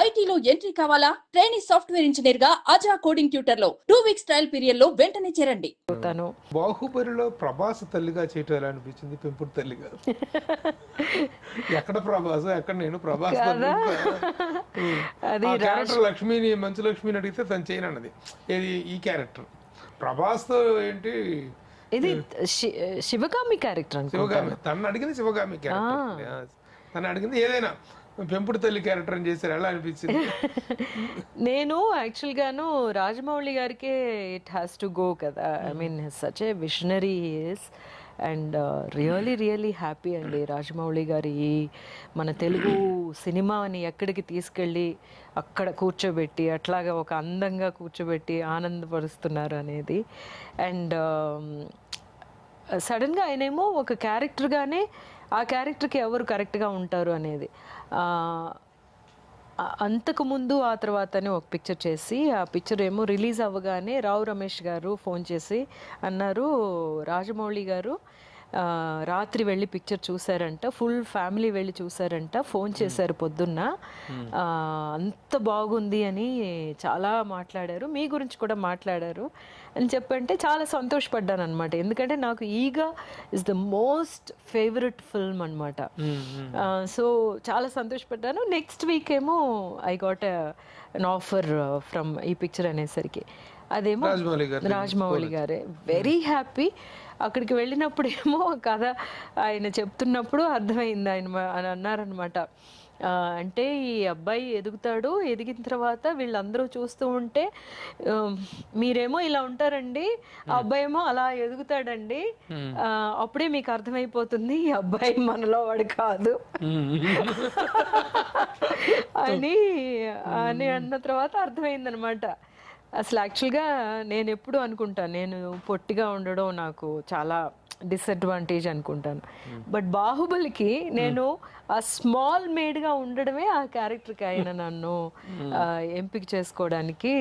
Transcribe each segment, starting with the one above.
ఐటీలో ఎంట్రీ కావాలా? Trainee software engineer గా అజా కోడింగ్ ట్యూటర్ లో 2 వీక్స్ ట్రయల్ పీరియడ్ లో వెంటనే చేరండి. బాహుబలిలో ప్రభాస్ తల్లిగా చేయటం ఎలా అనిపించింది? పెంపుడు తల్లిగా ఎక్కడ ప్రభాస్, ఎక్కడ నేను ప్రభాస్ అది క్యారెక్టర్ లక్ష్మిని, మంచు లక్ష్మిని అడిగితే తను చేయను అన్నది. ఏది ఈ క్యారెక్టర్ ప్రభాస్ తో ఏంటి? ఇది శివగామి క్యారెక్టర్. శివగామి తను అడిగింది, శివగామి క్యారెక్టర్ తను అడిగింది. ఏదైనా పెంపుడు తల్లి క్యారెక్టర్ అని చేశారు, ఎలా అనిపించింది? నేను యాక్చువల్గాను రాజమౌళి గారికే ఇట్ హ్యాస్ టు గో కదా. I mean such a visionary is and really happy అండి. రాజమౌళి గారి మన తెలుగు సినిమాని ఎక్కడికి తీసుకెళ్ళి అక్కడ కూర్చోబెట్టి అట్లాగా ఒక అందంగా కూర్చోబెట్టి ఆనందపరుస్తున్నారు అనేది. అండ్ సడన్గా ఆయనేమో ఒక క్యారెక్టర్గానే ఆ క్యారెక్టర్కి ఎవరు కరెక్ట్గా ఉంటారు అనేది అంతకుముందు ఆ తర్వాతనే ఒక పిక్చర్ చేసి, ఆ పిక్చర్ ఏమో రిలీజ్ అవ్వగానే రావు రమేష్ గారు ఫోన్ చేసి అన్నారు, రాజమౌళి గారు రాత్రి వెళ్ళి పిక్చర్ చూసారంట, ఫుల్ ఫ్యామిలీ వెళ్ళి చూసారంట, ఫోన్ చేశారు పొద్దున్న, అంత బాగుంది అని చాలా మాట్లాడారు, మీ గురించి కూడా మాట్లాడారు అని చెప్పంటే చాలా సంతోషపడ్డాను అనమాట. ఎందుకంటే నాకు Eega is the most favourite film అనమాట. సో చాలా సంతోషపడ్డాను. నెక్స్ట్ వీక్ ఏమో I got an offer from ఈ పిక్చర్ అనేసరికి అదేమో రాజమౌళి గారే. Very happy. అక్కడికి వెళ్ళినప్పుడు ఏమో కథ ఆయన చెప్తున్నప్పుడు అర్థమైంది. ఆయన అన్నారనమాట, అంటే ఈ అబ్బాయి ఎదుగుతాడు, ఎదిగిన తర్వాత వీళ్ళందరూ చూస్తూ ఉంటే మీరేమో ఇలా ఉంటారండి, ఆ అబ్బాయి ఏమో అలా ఎదుగుతాడండి, అప్పుడే మీకు అర్థమైపోతుంది ఈ అబ్బాయి మనలో వాడు కాదు అని అన్న తర్వాత అర్థమైందనమాట. అసలు యాక్చువల్గా నేను ఎప్పుడు అనుకుంటాను, నేను పొట్టిగా ఉండడం నాకు చాలా డిసడ్వాంటేజ్ అనుకుంటాను. బట్ బాహుబలికి నేను ఆ స్మాల్ మేడ్గా ఉండడమే ఆ క్యారెక్టర్కి ఆయన నన్ను ఎంపిక చేసుకోవడానికి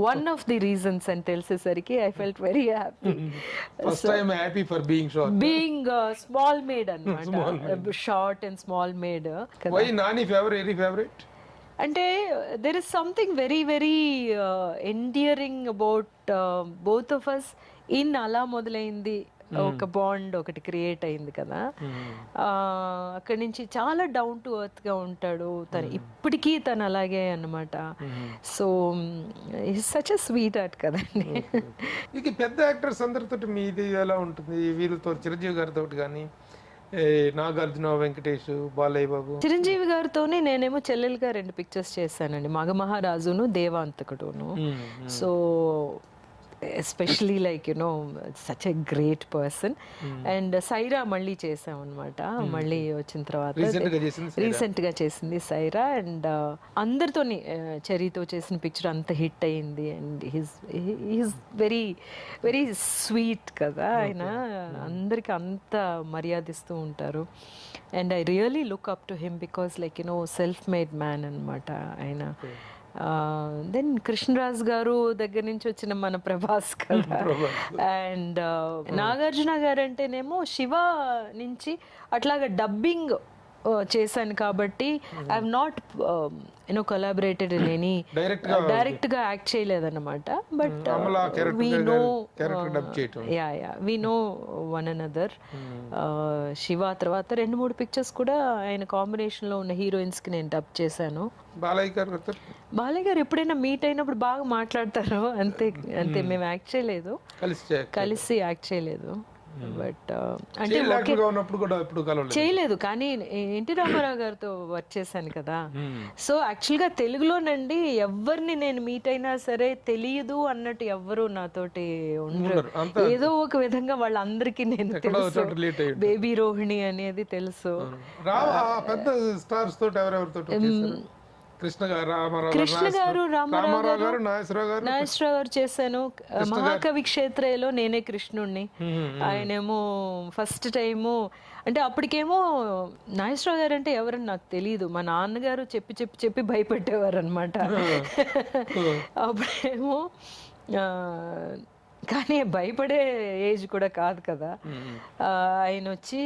వన్ ఆఫ్ ది రీజన్స్ అని తెలిసేసరికి I felt very happy. Being small made అన్నమాట, షార్ట్ అండ్ స్మాల్ మేడ్. అంటే there is something very endearing about both of us in అలా మొదలైంది. ఒక బాండ్ ఒకటి క్రియేట్ అయింది కదా. అక్కడి నుంచి చాలా డౌన్ టు ఎర్త్ గా ఉంటాడు తను, ఇప్పటికీ తను అలాగే అన్నమాట. So such a sweet heart కదండి. ఇక పెద్ద యాక్టర్స్ అందరితో మీది ఎలా ఉంటుంది? వీళ్ళతో చిరంజీవి గారితో కానీ, నాగార్జున, వెంకటేష్, బాలయ్య బాబు. చిరంజీవి గారితోనే నేనేమో చెల్లెలుగా 2 పిక్చర్స్ చేశానండి, మగమహారాజును, దేవాంతకుడును. So especially like you know such a great person. And Sye Raa మళ్ళీ చేసాం అనమాట, మళ్ళీ వచ్చిన తర్వాత రీసెంట్గా చేసింది సైరా. అండ్ అందరితోని చెరీతో చేసిన పిక్చర్ అంత హిట్ అయ్యింది. అండ్ హీస్ వెరీ స్వీట్ కదా ఆయన, అందరికి అంత మర్యాదిస్తూ ఉంటారు. And I really look up to him because like you know self made man అనమాట ఆయన. దెన్ కృష్ణరాజ్ గారు దగ్గర నుంచి వచ్చిన మన ప్రభాస్ కదా. అండ్ నాగార్జున గారు అంటేనేమో శివ నుంచి అట్లాగా డబ్బింగ్ చేశాను కాబట్టి I have not you know collaborated in any direct గా యాక్ట్ చేయలేదన్నమాట. But we know one another. Shiva తర్వాత 2-3 పిక్చర్స్ కూడా ఆయన కాంబినేషన్ లో ఉన్న హీరోయిన్స్ కి నేను డబ్ చేశాను. బాలయ్య గారు ఎప్పుడైనా మీట్ అయినప్పుడు బాగా మాట్లాడతారు, అంతే మేము యాక్ట్ చేయలేదు, కలిసి యాక్ట్ చేయలేదు. బట్ అంటే చేయలేదు, కానీ ఎన్టీ రామారావు గారితో వర్క్ చేశాను కదా. సో యాక్చువల్గా తెలుగులోనండి ఎవరిని నేను మీట్ అయినా సరే తెలియదు అన్నట్టు ఎవ్వరు నాతోటి ఉండరు. ఏదో ఒక విధంగా వాళ్ళందరికీ నేను తెలుసు. బేబీ రోహిణి అనేది తెలుసు. కృష్ణ గారు, రామారావు గారు, నాగేశ్వరరావు గారు చేశాను. మహాకవి క్షేత్రలో నేనే కృష్ణుణ్ణి. ఆయనేమో ఫస్ట్ టైము అంటే అప్పటికేమో నాగేశ్వరరావు గారు అంటే ఎవరని నాకు తెలియదు, మా నాన్నగారు చెప్పి భయపెట్టేవారు అనమాట. అప్పుడేమో కానీ భయపడే ఏజ్ కూడా కాదు కదా. ఆయన వచ్చి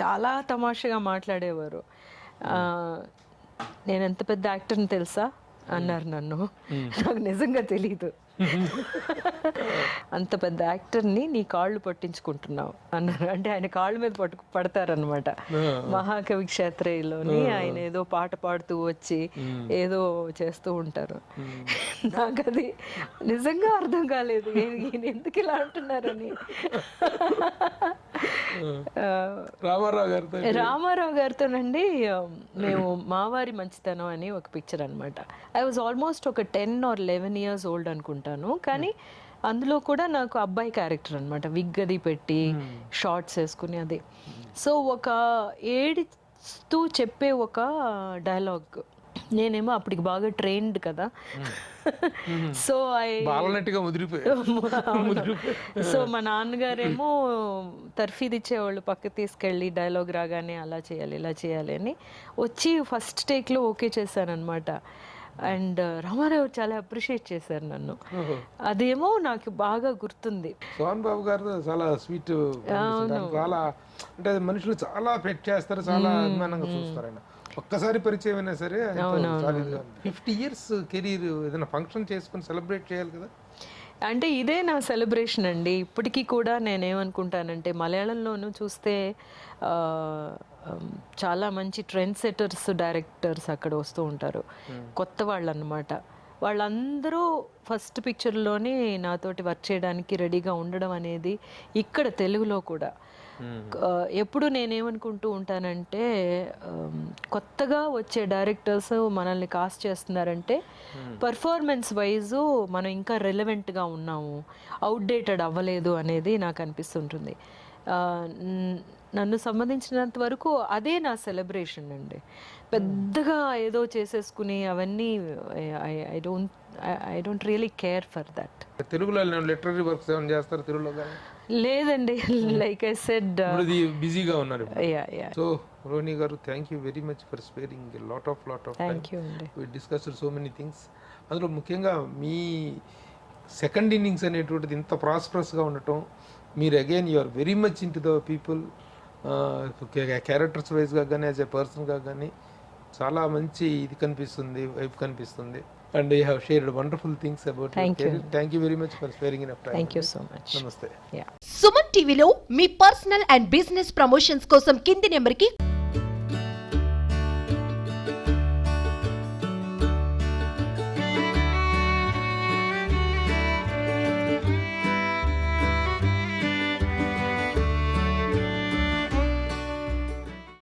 చాలా తమాషగా మాట్లాడేవారు. నేను ఎంత పెద్ద యాక్టర్ని తెలుసా అన్నారు నన్ను. నాకు నిజంగా తెలీదు. అంత పెద్ద యాక్టర్ని నీ కాళ్ళు పట్టించుకుంటున్నావు అన్నారు. అంటే ఆయన కాళ్ళ మీద పడతారనమాట. మహాకవి క్షేత్రలోని ఆయన ఏదో పాట పాడుతూ వచ్చి ఏదో చేస్తూ ఉంటారు. నాకు అది నిజంగా అర్థం కాలేదు, ఈయన ఎందుకు ఇలా అంటున్నారని. రామారావు గారితోనండి మేము మావారి మంచితనం అని ఒక పిక్చర్ అనమాట. ఐ వాజ్ ఆల్మోస్ట్ ఒక 10 or 11 years old అనుకుంటాను. కానీ అందులో కూడా నాకు అబ్బాయి క్యారెక్టర్ అనమాట, విగ్ అది పెట్టి షార్ట్స్ వేసుకుని అది. సో ఒక ఏడుస్తూ చెప్పే ఒక డైలాగ్, నేనేమో అప్పటికి బాగా ట్రైన్డ్ కదా. సో సో మా నాన్నగారేమో తర్ఫీదు ఇచ్చేవాళ్ళు, పక్క తీసుకెళ్ళి డైలాగ్ రాగానే అలా చేయాలి ఇలా చేయాలి అని వచ్చి ఫస్ట్ టేక్లో ఓకే చేశానమాట. అండ్ రామారావు చాలా అప్రిషియేట్ చేశారు నన్ను. అదేమో నాకు బాగా గుర్తుంది. సోహన్ బాబు గారు చాలా స్వీట్, చాలా అంటే మనుషులు చాలా పెట్ చేస్తారు, చాలా అభిమానంగా చూస్తారు ఆయన. ఒక్కసారి పరిచయం అయినా సరే 50 years కెరీర్ ఏదైనా ఫంక్షన్ చేసుకుని సెలబ్రేట్ చేయాలి కదా. అంటే ఇదే నా సెలబ్రేషన్ అండి. ఇప్పటికీ కూడా నేనేమనుకుంటానంటే మలయాళంలోనూ చూస్తే చాలా మంచి ట్రెండ్ సెటర్స్ డైరెక్టర్స్ అక్కడ వస్తూ ఉంటారు, కొత్త వాళ్ళు అన్నమాట. వాళ్ళందరూ ఫస్ట్ పిక్చర్లోనే నాతోటి వర్క్ చేయడానికి రెడీగా ఉండడం అనేది ఇక్కడ తెలుగులో కూడా. ఎప్పుడు నేనేమనుకుంటూ ఉంటానంటే కొత్తగా వచ్చే డైరెక్టర్స్ మనల్ని కాస్ట్ చేస్తున్నారంటే పర్ఫార్మెన్స్ వైజు మనం ఇంకా రెలవెంట్గా ఉన్నాము, అవుట్డేటెడ్ అవ్వలేదు అనేది నాకు అనిపిస్తుంటుంది. నన్ను సంబంధించినంత వరకు అదే నా సెలబ్రేషన్ అండి. పెద్దగా ఏదో చేసేసుకుని అవన్నీ I don't really care for that. తెలుగులో లిటరరీ వర్క్స్ ఏమైనా చేస్తారు తెలుగులో? లేదండి, లైక్ ఐ సెడ్ బిజీగా ఉన్నారు. So Rohini garu, thank you very much for sparing lot of thank you అండి. We discussed so many things. అందులో ముఖ్యంగా మీ సెకండ్ ఇన్నింగ్స్ అనేటువంటిది ఇంత ప్రాస్పరస్గా ఉండటం, మీరు again you are very much in to the people, characters వైజ్గా కానీ యాజ్ ఎ పర్సన్గా కానీ చాలా మంచి ఇది కనిపిస్తుంది, వైపు కనిపిస్తుంది. And you have shared wonderful things about your career. Thank you very much for sparing enough time. Thank you so much. నమస్తే. సుమన్ టీవీలో మీ పర్సనల్ అండ్ బిజినెస్ ప్రమోషన్స్ కోసం కింది నెంబర్కి